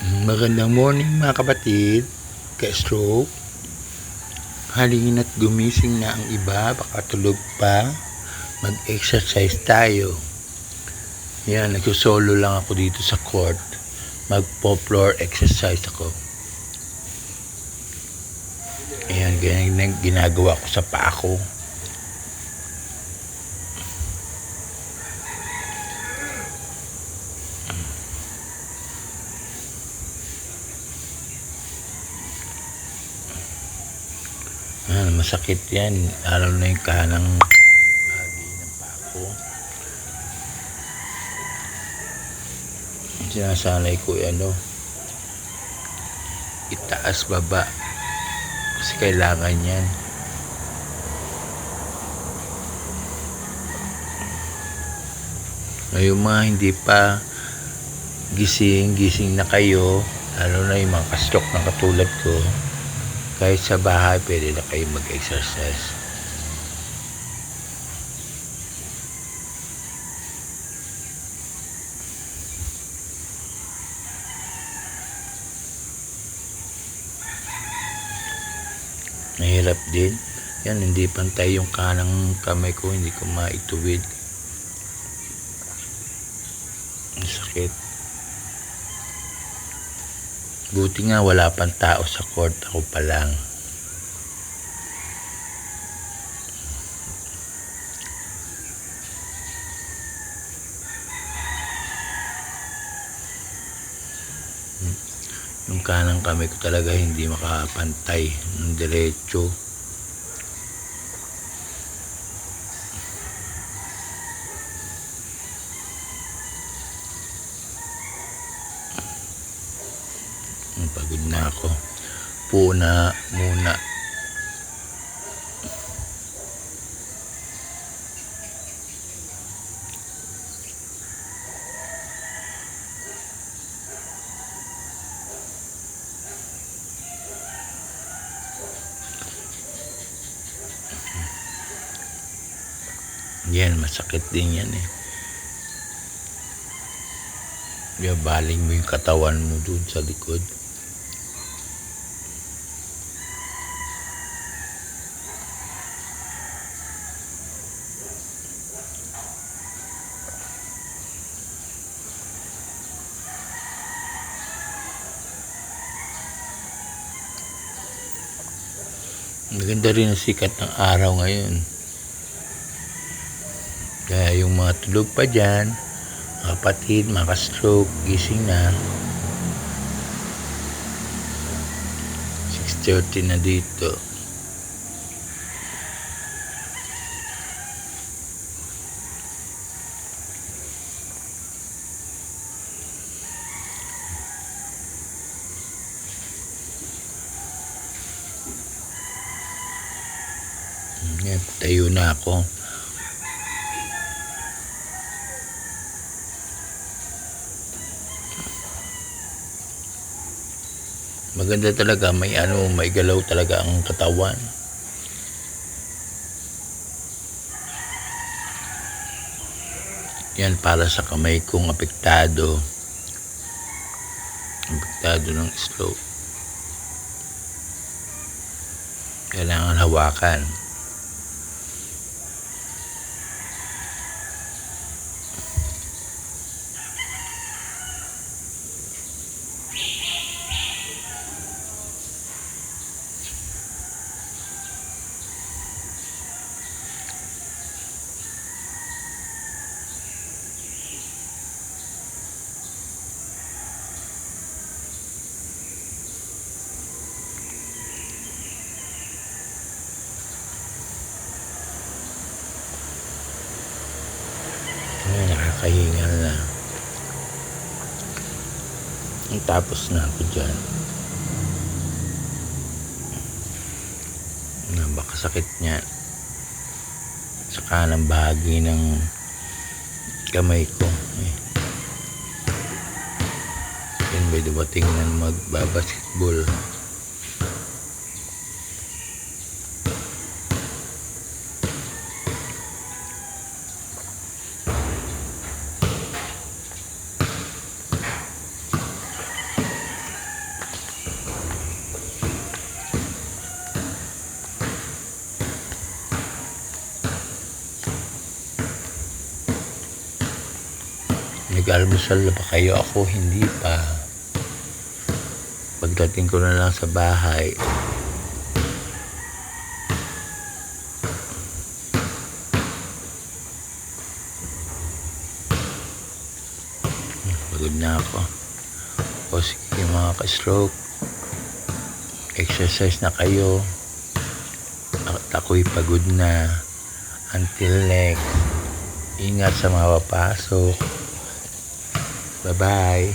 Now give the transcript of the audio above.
Magandang morning mga kapatid, ka-stroke. Halina't gumising na ang iba, baka tulog pa. Mag-exercise tayo. Yan, nagsusolo lang ako dito sa court. Magpo-floor exercise ako. Ayan, ganyan ginagawa ko sa paa ko. Masakit yan, lalo na yung kanang bahagi ng paa ko. Sinasanay ko itaas baba kasi kailangan yan. Ngayong mga hindi pa gising na kayo, lalo na yung mga ka-stroke na katulad ko, kahit sa bahay pwede na kayo mag-exercise. Mahirap din yan, hindi pantay yung kanang kamay ko, hindi ko maituwid. Ang sakit. Buti nga wala pang tao sa court, ako pa lang. Yung kanang kamay ko talaga hindi makapantay ng diretso. Pagod na ako. Puna muna. Yan, masakit din yan Baling mo yung katawan mo dun sa likod. Maganda rin ang sikat ng araw ngayon. Kaya yung mga tulog pa dyan, mga kapatid, mga ka-stroke, gising na. 6:30 na dito. Yan, tayo na ako. Maganda talaga, may galaw talaga ang katawan. Yan para sa kamay kong apektado ng stroke. Kailangan hawakan. Nakakahingal na. Tapos na ako dyan. Baka sakit niya sa kanang bahagi ng kamay ko. Yan may dumating na magbabasketball. Nag-almusal na ba kayo? Ako hindi pa. Pagdating ko na lang sa bahay, pagod na ako. O sige mga ka-stroke, exercise na kayo. At ako'y pagod na. Until next, ingat sa mga papasok. Bye-bye.